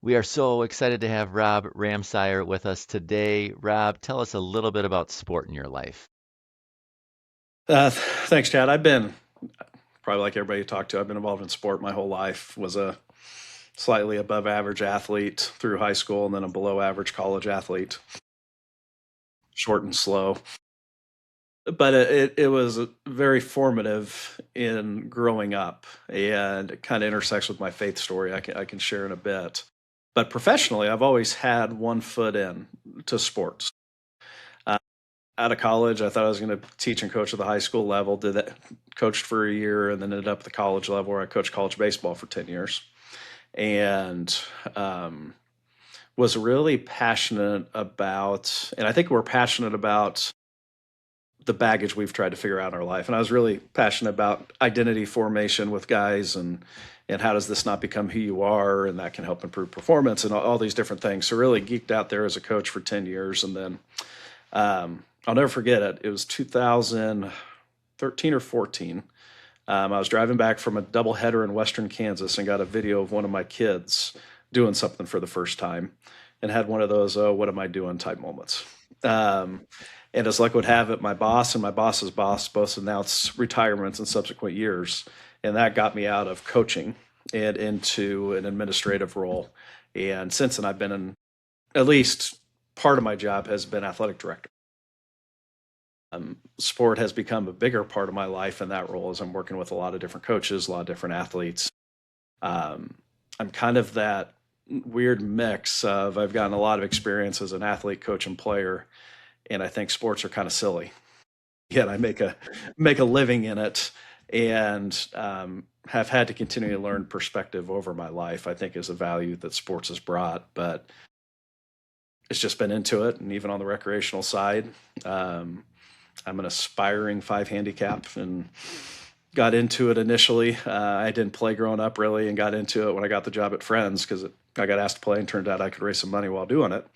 We are so excited to have Rob Ramseyer with us today. Rob, tell us a little bit about sport in your life. Thanks, Chad. I've been probably like everybody you talk to. I've been involved in sport my whole life. Was a slightly above average athlete through high school, and then a below average college athlete, short and slow. But it was very formative in growing up, and it kind of intersects with my faith story. I can share in a bit. But professionally, I've always had one foot in to sports. Uh, Out of college, I thought I was going to teach and coach at the high school level. Did that, coached for a year, and then ended up at the college level where I coached college baseball for 10 years, and was really passionate about. And I think we're passionate about the baggage we've tried to figure out in our life. And I was really passionate about identity formation with guys, and how does this not become who you are, and that can help improve performance and all these different things. So really geeked out there as a coach for 10 years, and then I'll never forget it. It was 2013 or 14. I was driving back from a doubleheader in Western Kansas and got a video of one of my kids doing something for the first time, and had one of those, oh, what am I doing type moments. Um, and as luck would have it, my boss and my boss's boss both announced retirements in subsequent years. And that got me out of coaching and into an administrative role. And since then, I've been in, at least part of my job has been athletic director. Sport has become a bigger part of my life in that role as I'm working with a lot of different coaches, a lot of different athletes. Um, I'm kind of that weird mix of I've gotten a lot of experience as an athlete, coach, and player, and I think sports are kind of silly. Yet I make a living in it, and have had to continue to learn perspective over my life. I think is a value that sports has brought, but it's just been into it, and even on the recreational side. Um, I'm an aspiring five handicap and got into it initially. I didn't play growing up really, and got into it when I got the job at Friends because I got asked to play and turned out I could raise some money while doing it,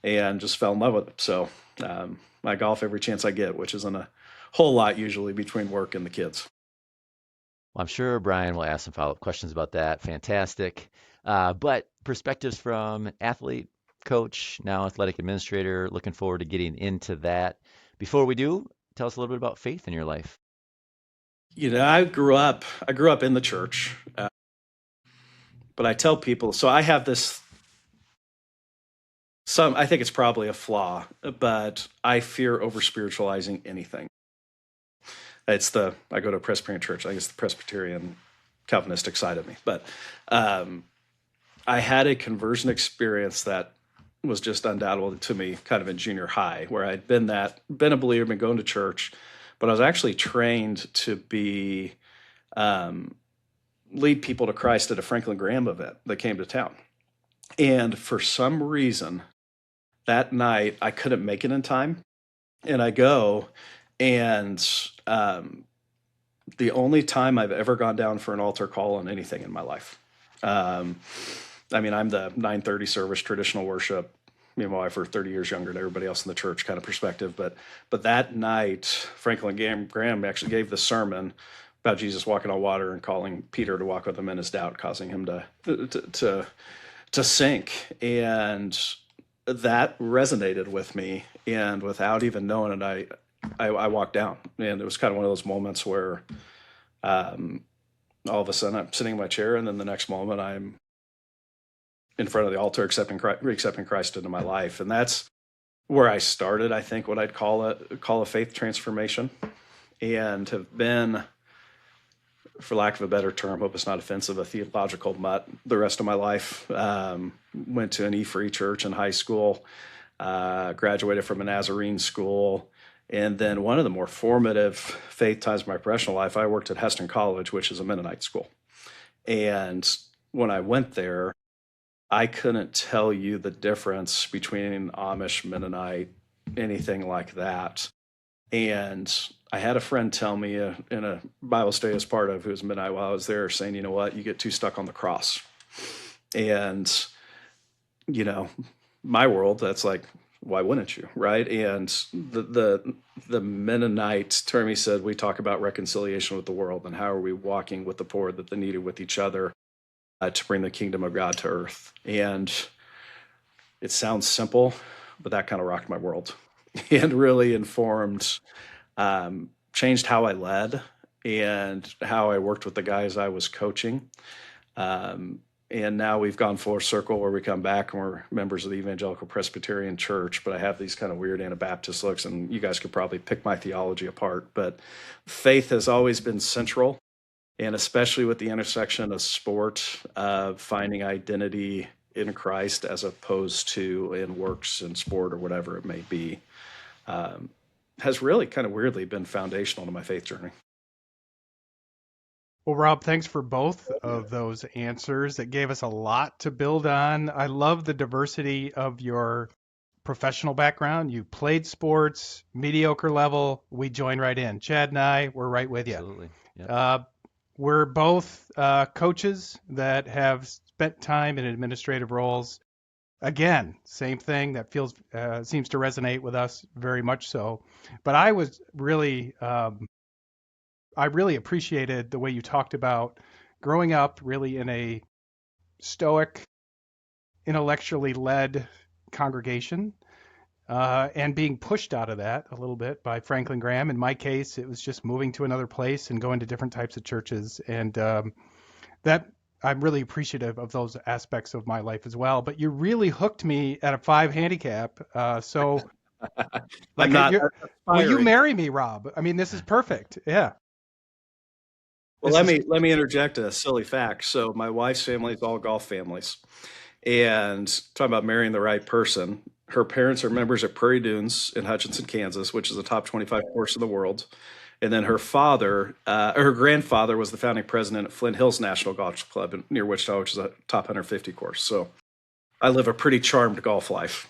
and just fell in love with it. So I golf every chance I get, which isn't a whole lot usually between work and the kids. Well, I'm sure Brian will ask some follow-up questions about that. Fantastic. But perspectives from athlete, coach, now athletic administrator, looking forward to getting into that. Before we do, tell us a little bit about faith in your life. I grew up in the church, but I tell people, so I have this. I think it's probably a flaw, but I fear over spiritualizing anything. I go to a Presbyterian church. I guess the Presbyterian Calvinistic side of me, but um, I had a conversion experience that was just undoubtable to me, kind of in junior high, where I'd been a believer, been going to church, but I was actually trained to be um, lead people to Christ at a Franklin Graham event that came to town. And for some reason, that night I couldn't make it in time, and I go, and um, the only time I've ever gone down for an altar call on anything in my life. Um, I mean, I'm the 9:30 service, traditional worship. Me and my wife are 30 years younger than everybody else in the church, kind of perspective. But that night, Graham actually gave the sermon about Jesus walking on water and calling Peter to walk with him in his doubt, causing him to sink. And that resonated with me. And without even knowing it, I walked down. And it was kind of one of those moments where um, all of a sudden I'm sitting in my chair, and then the next moment I'm in front of the altar accepting Christ into my life. And that's where I started, I think, what I'd call a faith transformation, and have been, for lack of a better term, hope it's not offensive, a theological mutt the rest of my life. Went to an E-free church in high school, graduated from a Nazarene school, and then one of the more formative faith times of my professional life, I worked at Heston College, which is a Mennonite school. And when I went there, I couldn't tell you the difference between Amish, Mennonite, anything like that. And I had a friend tell me in a Bible study I was part of, who was Mennonite while I was there, saying, you know what, you get too stuck on the cross. And, you know, my world, that's like, why wouldn't you, right? And the Mennonite term, he said, we talk about reconciliation with the world and how are we walking with the poor, that the needy, with each other. to bring the kingdom of God to earth. And it sounds simple, but that kind of rocked my world and really informed, changed how I led and how I worked with the guys I was coaching. Um, and now we've gone full circle where we come back and we're members of the Evangelical Presbyterian Church, but I have these kind of weird Anabaptist looks, and you guys could probably pick my theology apart. But faith has always been central, and especially with the intersection of sport, finding identity in Christ as opposed to in works and sport or whatever it may be, um, has really kind of weirdly been foundational to my faith journey. Well, Rob, thanks for both of those answers. It gave us a lot to build on. I love the diversity of your professional background. You played sports, mediocre level. We join right in. Chad and I, we're right with you. Absolutely. Yep. We're both coaches that have spent time in administrative roles. Again, same thing that seems to resonate with us very much so. But I really appreciated the way you talked about growing up really in a stoic, intellectually led congregation, and being pushed out of that a little bit by Franklin Graham. In my case, it was just moving to another place and going to different types of churches. And that I'm really appreciative of those aspects of my life as well. But you really hooked me at a 5 handicap. So I'm like, not will you aspiring. marry me, Rob? I mean, this is perfect. Yeah. Well, This is let me interject a silly fact. So my wife's family is all golf families, and talking about marrying the right person. Her parents are members at Prairie Dunes in Hutchinson, Kansas, which is a top 25 course in the world. And then her grandfather was the founding president at Flint Hills National Golf Club near Wichita, which is a top 150 course. So I live a pretty charmed golf life.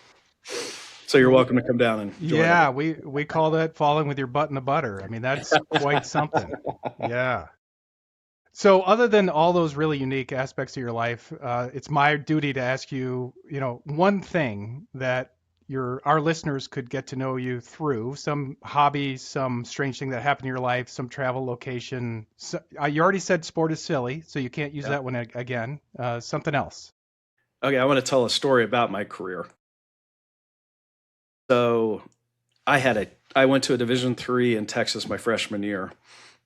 So you're welcome to come down and join us. Yeah, we call that falling with your butt in the butter. I mean, that's quite something. Yeah. So other than all those really unique aspects of your life, it's my duty to ask you, one thing that our listeners could get to know you through, some hobby, some strange thing that happened in your life, some travel location. So, you already said sport is silly, so you can't use Yeah. that one again. Something else. Okay, I want to tell a story about my career. So I went to a Division III in Texas my freshman year,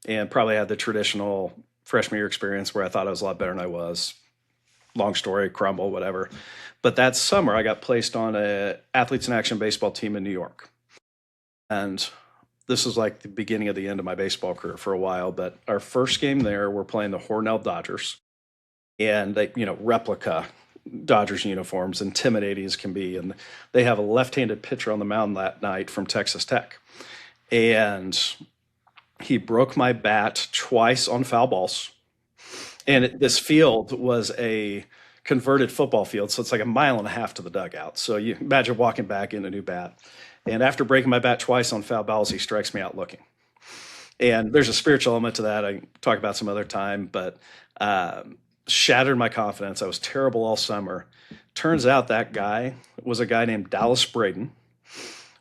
and probably had the traditional freshman year experience where I thought I was a lot better than I was. Long story, crumble, whatever. But that summer, I got placed on a athletes in action baseball team in New York, and this was like the beginning of the end of my baseball career for a while. But our first game there, we're playing the Hornell Dodgers, and they, replica Dodgers uniforms, intimidating as can be. And they have a left-handed pitcher on the mound that night from Texas Tech. And he broke my bat twice on foul balls. And this field was a converted football field, so it's like a mile and a half to the dugout. So you imagine walking back in a new bat. And after breaking my bat twice on foul balls, he strikes me out looking. And there's a spiritual element to that I can talk about some other time, but shattered my confidence. I was terrible all summer. Turns out that guy was a guy named Dallas Braden,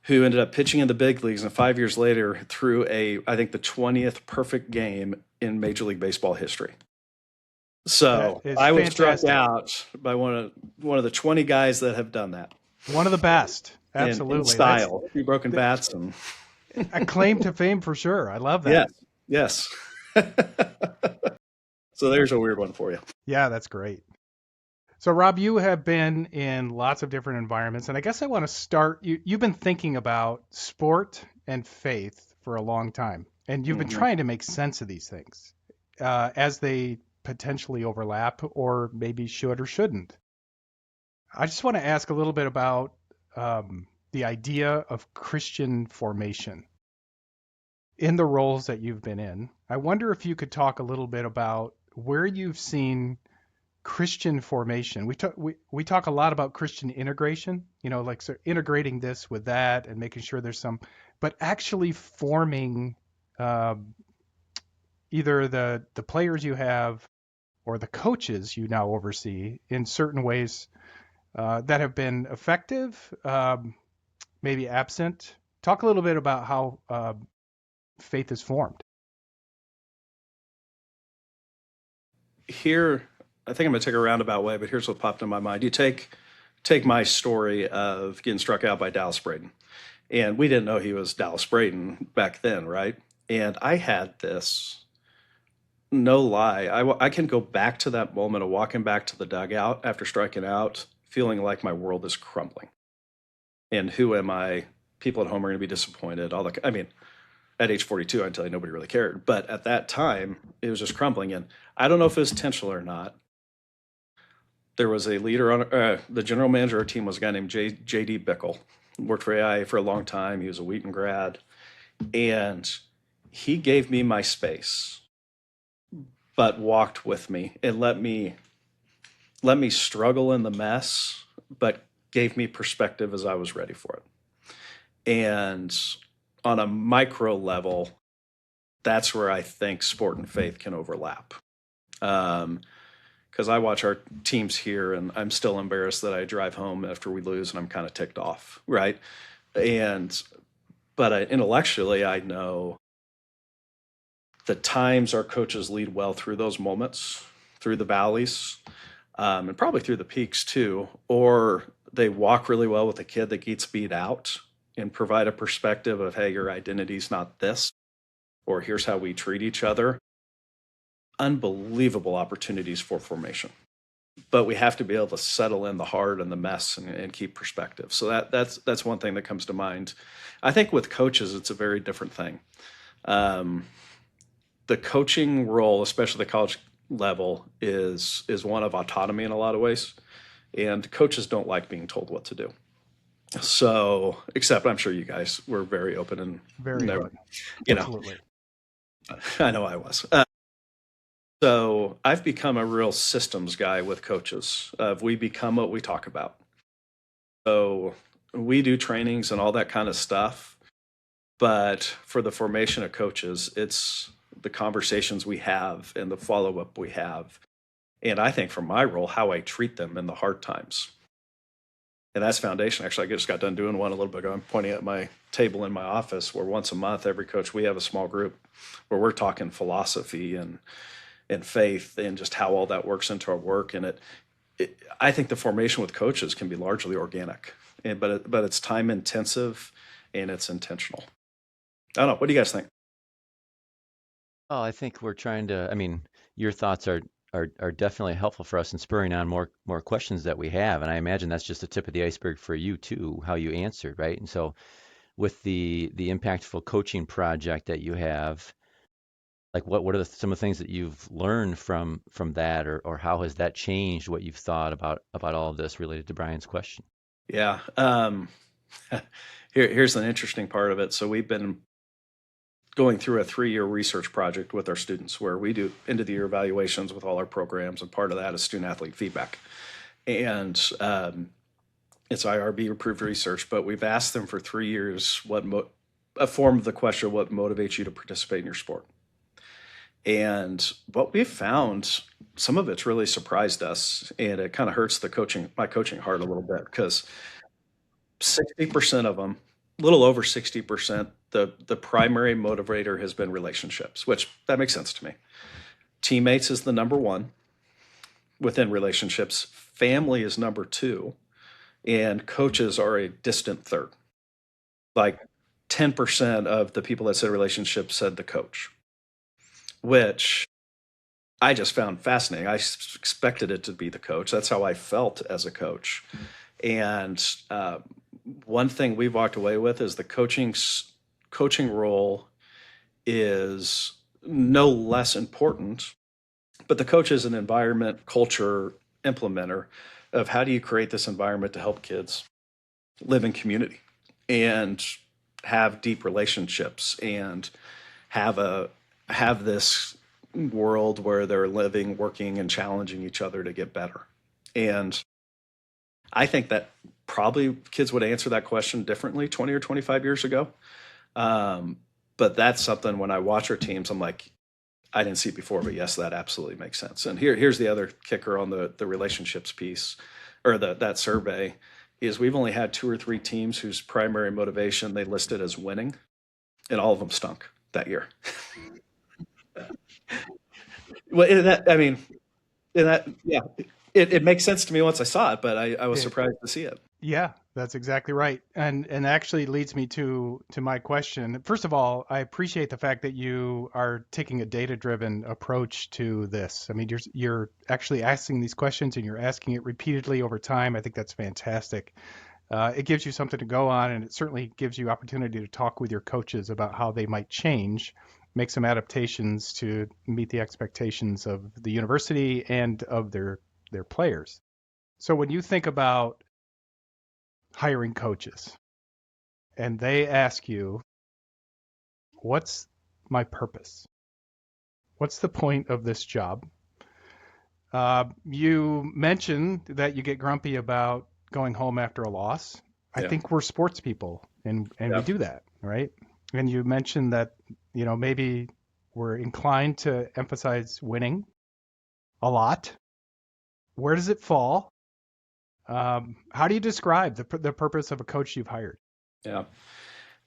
who ended up pitching in the big leagues, and 5 years later threw I think the 20th perfect game in Major League Baseball history. So That is I was struck fantastic. out by one of the 20 guys that have done that. One of the best. In Absolutely. style, a few broken bats, and A claim to fame for sure. I love that. yes. So there's a weird one for you. Yeah, that's great. So, Rob, you have been in lots of different environments, and I guess I want to start. You've been thinking about sport and faith for a long time, and you've been Mm-hmm. trying to make sense of these things as they potentially overlap, or maybe should or shouldn't. I just want to ask a little bit about the idea of Christian formation in the roles that you've been in. I wonder if you could talk a little bit about where you've seen Christian formation. We talk a lot about Christian integration, like so integrating this with that and making sure there's but actually forming either the players you have or the coaches you now oversee in certain ways that have been effective, maybe absent. Talk a little bit about how faith is formed. Here, I think I'm going to take a roundabout way, but here's what popped in my mind. You take my story of getting struck out by Dallas Braden, and we didn't know he was Dallas Braden back then, right? And I had this, no lie, I can go back to that moment of walking back to the dugout after striking out, feeling like my world is crumbling. And who am I? People at home are going to be disappointed. I mean, at age 42, I can tell you nobody really cared. But at that time, it was just crumbling. And I don't know if it was intentional or not. There was a leader on the general manager of our team was a guy named J.D. Bickle. Worked for AI for a long time. He was a Wheaton grad. And he gave me my space, but walked with me and let me struggle in the mess, but gave me perspective as I was ready for it. And on a micro level, that's where I think sport and faith can overlap. Because I watch our teams here, and I'm still embarrassed that I drive home after we lose, and I'm kind of ticked off, right? But intellectually, I know the times our coaches lead well through those moments, through the valleys, and probably through the peaks too, or they walk really well with a kid that gets beat out and provide a perspective of, hey, your identity's not this, or here's how we treat each other. Unbelievable opportunities for formation. But we have to be able to settle in the hard and the mess and keep perspective. So that's one thing that comes to mind. I think with coaches, it's a very different thing. The coaching role, especially the college level, is one of autonomy in a lot of ways, and coaches don't like being told what to do. So, except I'm sure you guys were very open and Very never, open. you know, Absolutely. I know I was. So I've become a real systems guy with coaches. We become what we talk about. So we do trainings and all that kind of stuff. But for the formation of coaches, it's the conversations we have and the follow up we have. And I think from my role, how I treat them in the hard times. And that's foundation. Actually, I just got done doing one a little bit ago. I'm pointing at my table in my office where once a month, every coach, we have a small group where we're talking philosophy and faith and just how all that works into our work. And I think the formation with coaches can be largely organic, but it's time intensive and it's intentional. I don't know. What do you guys think? Oh, I think we're trying to, I mean, your thoughts are definitely helpful for us in spurring on more questions that we have. And I imagine that's just the tip of the iceberg for you too, how you answered, right? And so with the impactful coaching project that you have, like what are some of the things that you've learned from that, or how has that changed what you've thought about all of this related to Brian's question? Yeah. Here's an interesting part of it. So we've been going through a 3-year research project with our students where we do end of the year evaluations with all our programs, and part of that is student athlete feedback. And it's IRB approved research, but we've asked them for 3 years a form of the question, what motivates you to participate in your sport? And what we've found, some of it's really surprised us, and it kind of hurts my coaching heart a little bit, because 60% of them, a little over 60%, the primary motivator has been relationships, which that makes sense to me. Teammates is the number one within relationships. Family is number two, and coaches are a distant third. Like 10% of the people that said relationships said the coach, which I just found fascinating. I expected it to be the coach. That's how I felt as a coach. And one thing we've walked away with is the coaching role is no less important, but the coach is an environment culture implementer of how do you create this environment to help kids live in community and have deep relationships and have this world where they're living, working, and challenging each other to get better. And I think that probably kids would answer that question differently 20 or 25 years ago. But that's something when I watch our teams, I'm like, I didn't see it before, but yes, that absolutely makes sense. And here's the other kicker on the relationships piece, or that survey, is we've only had 2 or 3 teams whose primary motivation they listed as winning, and all of them stunk that year. Well, I mean, And that, yeah, it makes sense to me once I saw it, but I was It, surprised to see it. yeah, that's exactly right. And actually leads me to my question. First of all, I appreciate the fact that you are taking a data-driven approach to this. I mean, you're actually asking these questions and you're asking it repeatedly over time. I think that's fantastic. It gives you something to go on, and it certainly gives you opportunity to talk with your coaches about how they might change, make some adaptations to meet the expectations of the university and of their players. So when you think about hiring coaches and they ask you, what's my purpose? What's the point of this job? You mentioned that you get grumpy about going home after a loss. I Yeah, think we're sports people and we yeah, do that, right? And you mentioned that, maybe we're inclined to emphasize winning a lot. Where does it fall? How do you describe the purpose of a coach you've hired? yeah.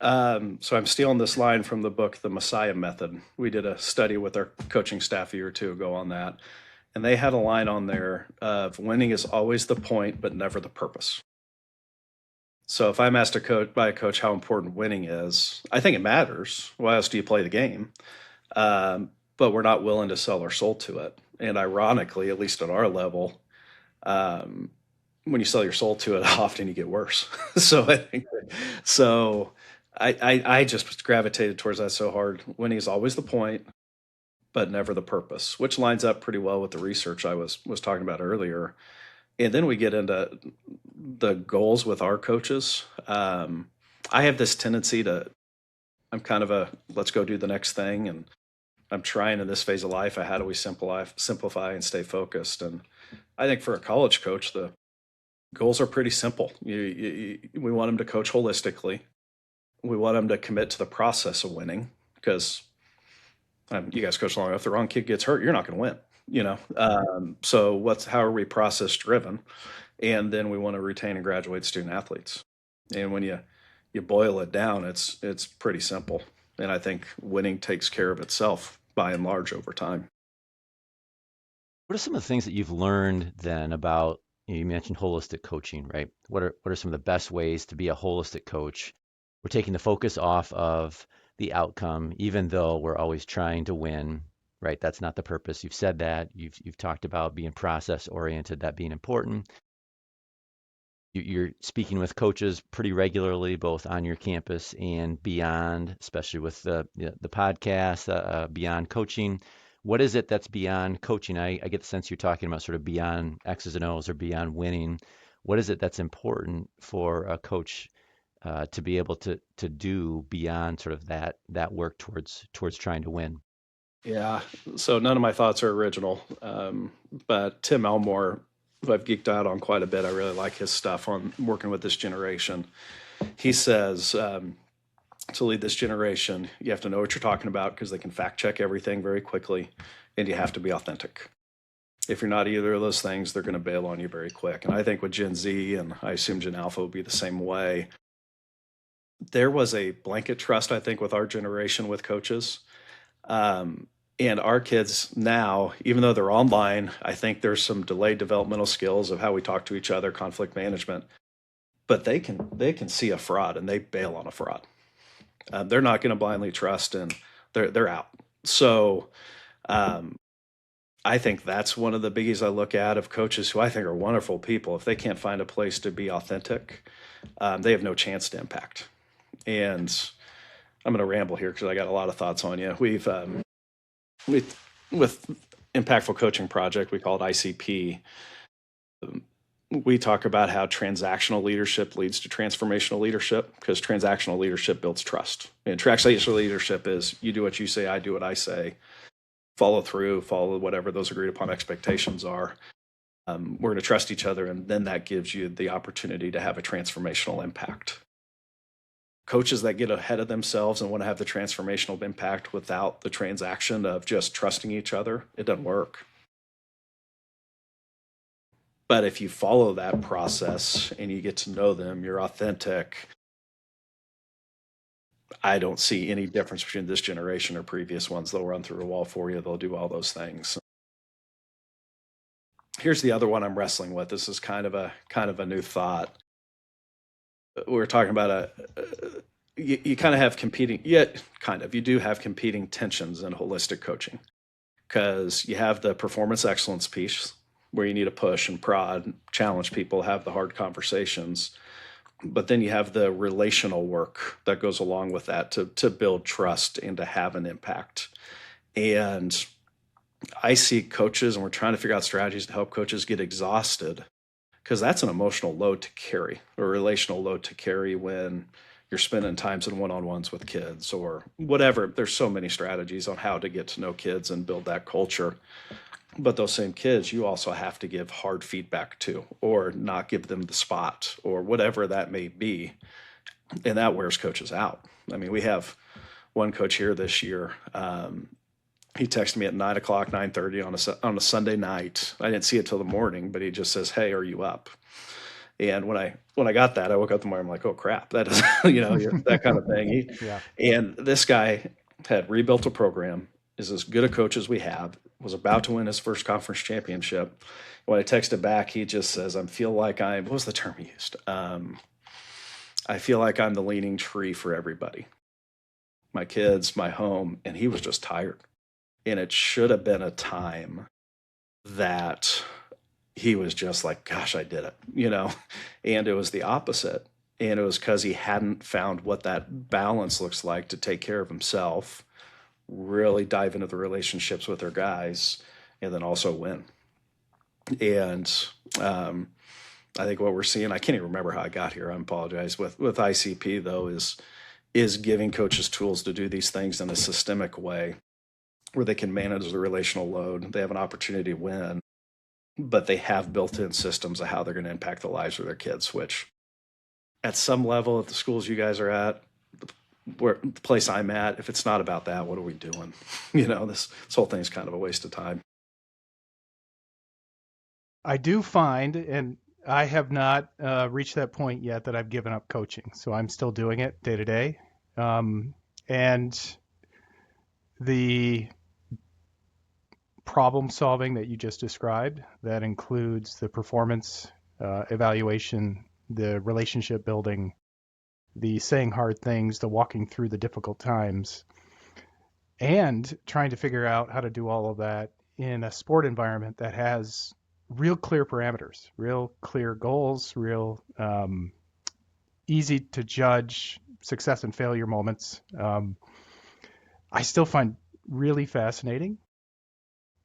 So I'm stealing this line from the book, The Messiah Method. We did a study with our coaching staff a year or two ago on that. And they had a line on there of winning is always the point, but never the purpose. So if I'm asked by a coach how important winning is, I think it matters. Why else do you play the game? But we're not willing to sell our soul to it. And ironically, at least at our level, um, when you sell your soul to it, often you get worse. So I think so. I just gravitated towards that so hard. Winning is always the point, but never the purpose, which lines up pretty well with the research I was talking about earlier. And then we get into the goals with our coaches. I have this tendency to, I'm kind of a let's go do the next thing, and I'm trying in this phase of life. How do we simplify and stay focused? And I think for a college coach, the goals are pretty simple. We want them to coach holistically. We want them to commit to the process of winning because you guys coach long enough. The wrong kid gets hurt, you're not going to win. So how are we process driven? And then we want to retain and graduate student athletes. And when you boil it down, it's pretty simple. And I think winning takes care of itself by and large over time. What are some of the things that you've learned then about, you mentioned holistic coaching, right? What are some of the best ways to be a holistic coach? We're taking the focus off of the outcome, even though we're always trying to win, right? That's not the purpose. You've said that. You've talked about being process oriented, that being important. You're speaking with coaches pretty regularly, both on your campus and beyond, especially with the podcast, Beyond Coaching. What is it that's beyond coaching? I get the sense you're talking about sort of beyond X's and O's or beyond winning. What is it that's important for a coach to be able to do beyond sort of that work towards trying to win? Yeah. So none of my thoughts are original. But Tim Elmore, who I've geeked out on quite a bit, I really like his stuff on working with this generation. He says, to lead this generation, you have to know what you're talking about because they can fact check everything very quickly, and you have to be authentic. If you're not either of those things, they're going to bail on you very quick. And I think with Gen Z, and I assume Gen Alpha will be the same way, there was a blanket trust, I think, with our generation with coaches. And our kids now, even though they're online, I think there's some delayed developmental skills of how we talk to each other, conflict management, but they can see a fraud and they bail on a fraud. They're not going to blindly trust, and they're out. So um, I think that's one of the biggies I look at of coaches who I think are wonderful people. If they can't find a place to be authentic, they have no chance to impact. And I'm going to ramble here because I got a lot of thoughts on you. With Impactful Coaching Project, we call it ICP. We talk about how transactional leadership leads to transformational leadership because transactional leadership builds trust. And transactional leadership is you do what you say, I do what I say, follow through, follow whatever those agreed upon expectations are. We're going to trust each other, and then that gives you the opportunity to have a transformational impact. Coaches that get ahead of themselves and want to have the transformational impact without the transaction of just trusting each other, it doesn't work. But if you follow that process and you get to know them, you're authentic. I don't see any difference between this generation or previous ones. They'll run through a wall for you. They'll do all those things. Here's the other one I'm wrestling with. This is kind of a new thought. We were talking about you kind of have competing, yet kind of, you do have competing tensions in holistic coaching, because you have the performance excellence piece where you need to push and prod, challenge people, have the hard conversations. But then you have the relational work that goes along with that to build trust and to have an impact. And I see coaches, and we're trying to figure out strategies to help coaches get exhausted, because that's an emotional load to carry, or a relational load to carry when you're spending times in one-on-ones with kids or whatever. There's so many strategies on how to get to know kids and build that culture. But those same kids, you also have to give hard feedback to, or not give them the spot, or whatever that may be. And that wears coaches out. I mean, we have one coach here this year. He texted me at 9 o'clock, 9:30 on a Sunday night. I didn't see it till the morning, but he just says, "Hey, are you up?" And when I got that, I woke up in the morning, I'm like, "Oh crap, that is," that kind of thing. Yeah. And this guy had rebuilt a program, is as good a coach as we have, was about to win his first conference championship. When I texted back, he just says, "I feel like what was the term he used? I feel like I'm the leaning tree for everybody, my kids, my home." And he was just tired. And it should have been a time that he was just like, "Gosh, I did it," and it was the opposite. And it was because he hadn't found what that balance looks like to take care of himself, really dive into the relationships with their guys, and then also win. And I think what we're seeing, I can't even remember how I got here. I apologize. With ICP though, is giving coaches tools to do these things in a systemic way, where they can manage the relational load. They have an opportunity to win, but they have built-in systems of how they're going to impact the lives of their kids, which at some level at the schools you guys are at, where the place I'm at, if it's not about that, what are we doing? This whole thing is kind of a waste of time. I do find, and I have not reached that point yet, that I've given up coaching. So I'm still doing it day to day. And the problem solving that you just described, that includes the performance evaluation, the relationship building, the saying hard things, the walking through the difficult times, and trying to figure out how to do all of that in a sport environment that has real clear parameters, real clear goals, real easy to judge success and failure moments. I still find really fascinating.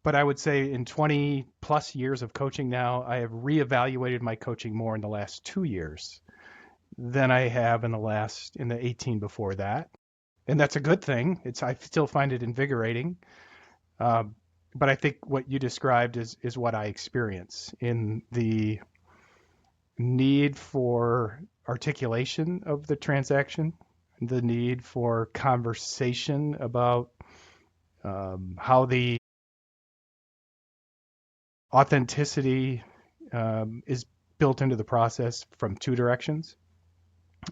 But I would say in 20 plus years of coaching now, I have reevaluated my coaching more in the last 2 years than I have in the 18 before that. And that's a good thing. I still find it invigorating. But I think what you described is what I experience in the need for articulation of the transaction, the need for conversation about how the authenticity is built into the process from two directions.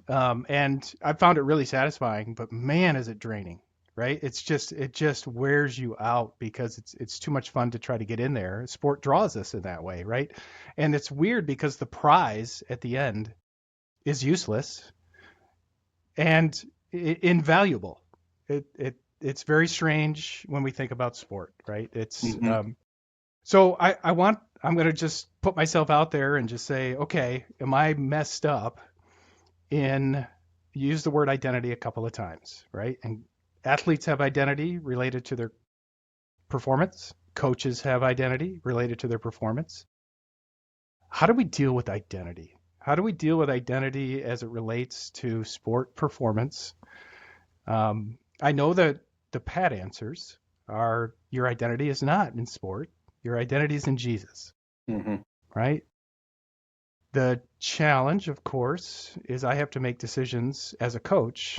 And I found it really satisfying, but man, is it draining, right? It just wears you out because it's too much fun to try to get in there. Sport draws us in that way, right? And it's weird because the prize at the end is useless and invaluable. It's very strange when we think about sport, right? So I'm going to just put myself out there and just say, okay, am I messed up in, use the word identity a couple of times, right? And athletes have identity related to their performance. Coaches have identity related to their performance. How do we deal with identity? How do we deal with identity as it relates to sport performance? I know that the pat answers are your identity is not in sport. Your identity is in Jesus, right? The challenge, of course, is I have to make decisions as a coach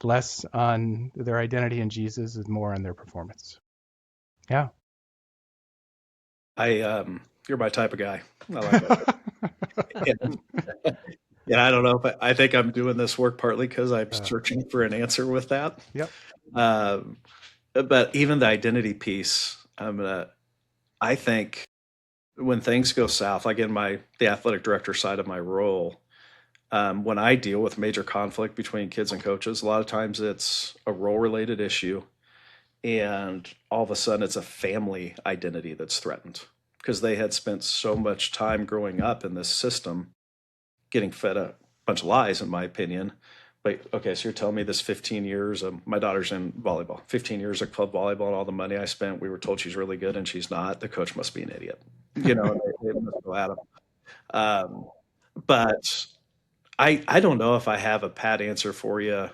less on their identity in Jesus and more on their performance. Yeah. You're my type of guy. I like that. Yeah, I don't know if I think I'm doing this work partly because I'm searching for an answer with that. Yep. But even the identity piece, I think when things go south, like in the athletic director side of my role, when I deal with major conflict between kids and coaches, a lot of times it's a role related issue, and all of a sudden it's a family identity that's threatened because they had spent so much time growing up in this system getting fed a bunch of lies, in my opinion. But okay, so you're telling me this 15 years of my daughter's in volleyball, 15 years of club volleyball, and all the money I spent, we were told she's really good and she's not. The coach must be an idiot, they must go at him. Um, but I don't know if I have a pat answer for you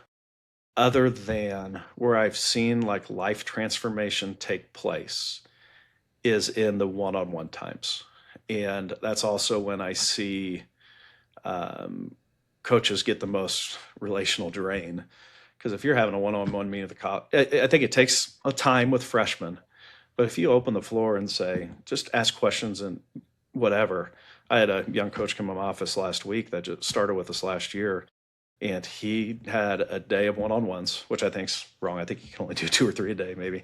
other than where I've seen like life transformation take place is in the one-on-one times. And that's also when I see coaches get the most relational drain. Because if you're having a one-on-one meeting with the college, I think it takes a time with freshmen. But if you open the floor and say, just ask questions and whatever. I had a young coach come in my office last week that just started with us last year, and he had a day of one-on-ones, which I think's wrong. I think he can only do 2 or 3 a day, maybe.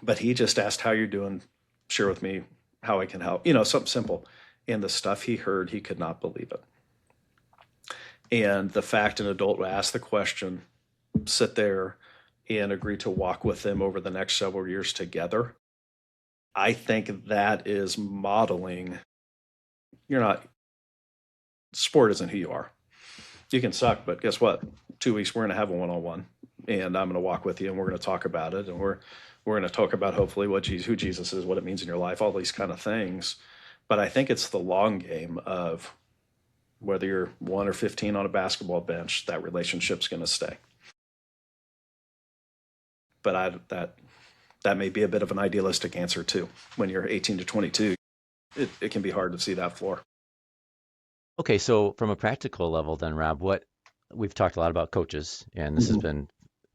But he just asked, how you're doing, share with me how I can help, something simple. And the stuff he heard, he could not believe it. And the fact an adult would ask the question, sit there and agree to walk with them over the next several years together, I think that is modeling sport isn't who you are. You can suck, but guess what? 2 weeks, we're going to have a one-on-one, and I'm going to walk with you, and we're going to talk about it, and we're going to talk about hopefully who Jesus is, what it means in your life, all these kind of things. But I think it's the long game of whether you're 1 or 15 on a basketball bench, that relationship's going to stay. But that may be a bit of an idealistic answer too. When you're 18 to 22, it can be hard to see that floor. Okay, so from a practical level then, Rob, we've talked a lot about coaches, and this has been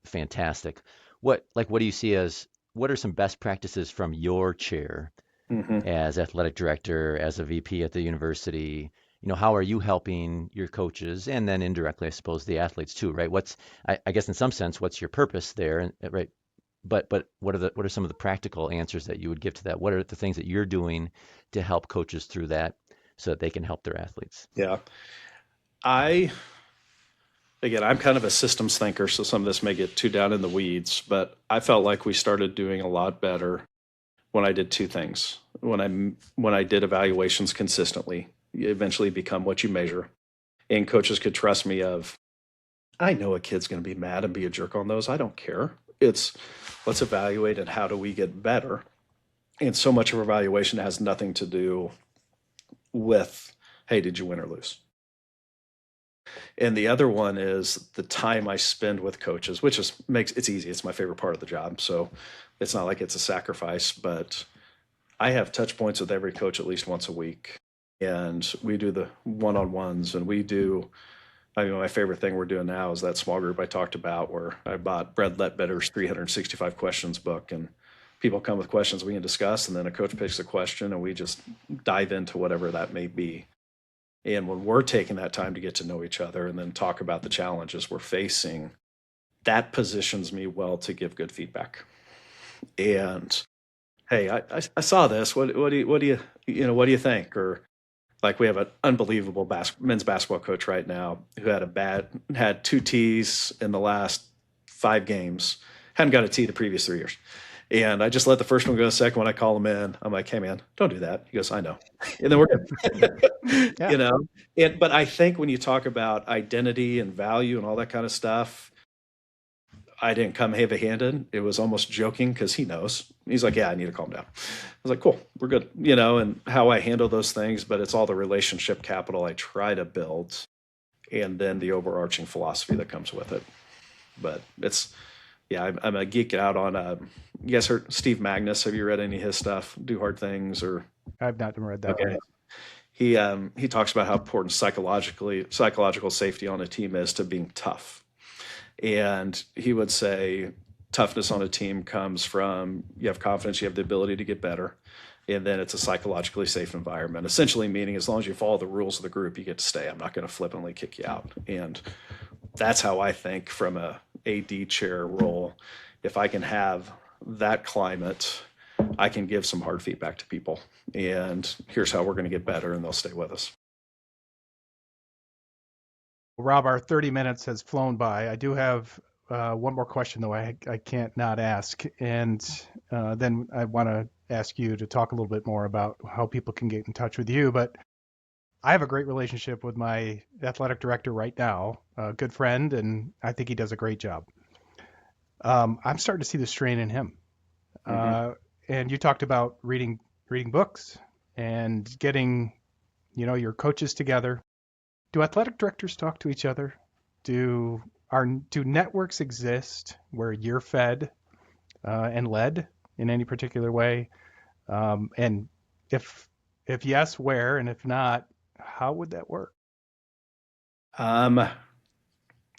fantastic. What do you see as what are some best practices from your chair as athletic director, as a VP at the university? How are you helping your coaches, and then indirectly, I suppose, the athletes too, right? I guess in some sense, what's your purpose there, right? But what are some of the practical answers that you would give to that? What are the things that you're doing to help coaches through that so that they can help their athletes? Yeah. I'm kind of a systems thinker, so some of this may get too down in the weeds, but I felt like we started doing a lot better when I did 2 things. When I did evaluations consistently, you eventually become what you measure. And coaches could trust me I know a kid's going to be mad and be a jerk on those. I don't care. It's let's evaluate and how do we get better. And so much of evaluation has nothing to do with, hey, did you win or lose? And the other one is the time I spend with coaches, which makes it's easy. It's my favorite part of the job. So it's not like it's a sacrifice, but I have touch points with every coach at least once a week. And we do the one-on-ones, and my favorite thing we're doing now is that small group I talked about where I bought Brad Lettbetter's 365 questions book, and people come with questions we can discuss, and then a coach picks a question and we just dive into whatever that may be. And when we're taking that time to get to know each other and then talk about the challenges we're facing, that positions me well to give good feedback. And hey, I saw this. What do you think? Or like we have an unbelievable men's basketball coach right now who had 2 T's in the last 5 games, hadn't got a T the previous 3 years. And I just let the first one go. The second one, I call him in. I'm like, hey, man, don't do that. He goes, I know. And then we're good. Yeah. But I think when you talk about identity and value and all that kind of stuff, I didn't come heavy-handed. It was almost joking because he knows. He's like, yeah, I need to calm down. I was like, cool, we're good. And how I handle those things, but it's all the relationship capital I try to build and then the overarching philosophy that comes with it. But I'm a geek out on, you guys heard Steve Magnus? Have you read any of his stuff? Do Hard Things or? I've not read that. Okay. He talks about how important psychological safety on a team is to being tough. And he would say toughness on a team comes from you have confidence, you have the ability to get better, and then it's a psychologically safe environment. Essentially meaning as long as you follow the rules of the group, you get to stay. I'm not going to flippantly kick you out. And that's how I think from a AD chair role. If I can have that climate I can give some hard feedback to people, and here's how we're going to get better, and they'll stay with us. Rob, our 30 minutes has flown by. I do have one more question, though, I can't not ask. And then I want to ask you to talk a little bit more about how people can get in touch with you. But I have a great relationship with my athletic director right now, a good friend, and I think he does a great job. I'm starting to see the strain in him. Mm-hmm. And you talked about reading books and getting, your coaches together. Do athletic directors talk to each other? Do networks exist where you're fed and led in any particular way? And if yes, where? And if not, how would that work? Um,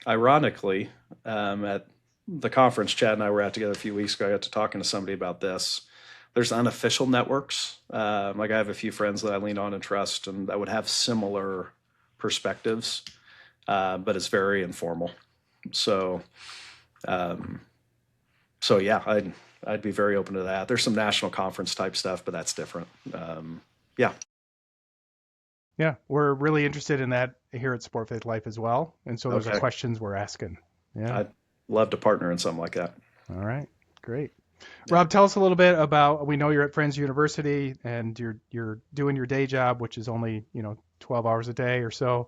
Ironically, at the conference Chad and I were at together a few weeks ago, I got to talking to somebody about this. There's unofficial networks. Like I have a few friends that I lean on and trust, and that would have similar perspectives, but it's very informal. So, um, so yeah, I'd be very open to that. There's some national conference type stuff, but that's different. Yeah. Yeah, we're really interested in that here at Sport Faith Life as well. And so those are Okay. questions we're asking. Yeah. I'd love to partner in something like that. All right. Great. Yeah. Rob, tell us a little bit about, we know you're at Friends University and you're doing your day job, which is only, 12 hours a day or so.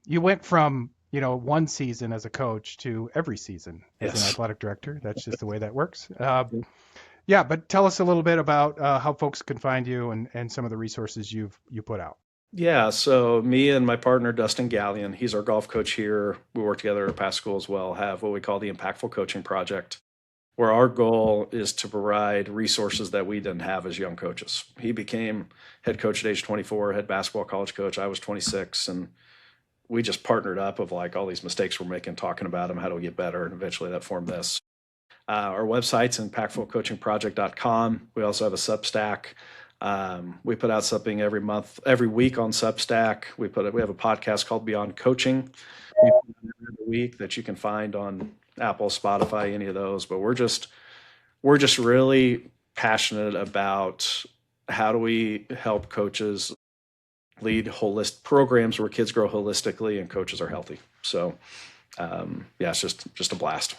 You went from, one season as a coach to every season as an Yes. athletic director. That's just the way that works. Yeah, but tell us a little bit about how folks can find you and some of the resources you put out. Yeah, so me and my partner Dustin Galyon, he's our golf coach here. We work together at past school as well, have what we call the Impactful Coaching Project, where our goal is to provide resources that we didn't have as young coaches. He became head coach at age 24, head basketball college coach. I was 26, and we just partnered up of like all these mistakes we're making, talking about them, how do we get better, and eventually that formed this. Our website's impactfulcoachingproject.com. We also have a Substack. We put out something every week on Substack. We have a podcast called Beyond Coaching. We put it every week that you can find on Apple, Spotify, any of those. But we're just really passionate about how do we help coaches lead holistic programs where kids grow holistically and coaches are healthy. So yeah, it's just a blast.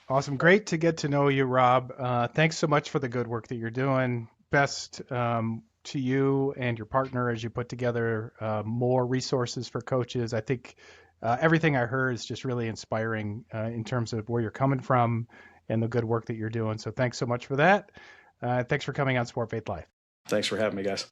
Awesome. Great to get to know you, Rob. Thanks so much for the good work that you're doing. Best to you and your partner as you put together more resources for coaches. I think everything I heard is just really inspiring in terms of where you're coming from and the good work that you're doing. So thanks so much for that. Thanks for coming on Sport Faith Life. Thanks for having me, guys.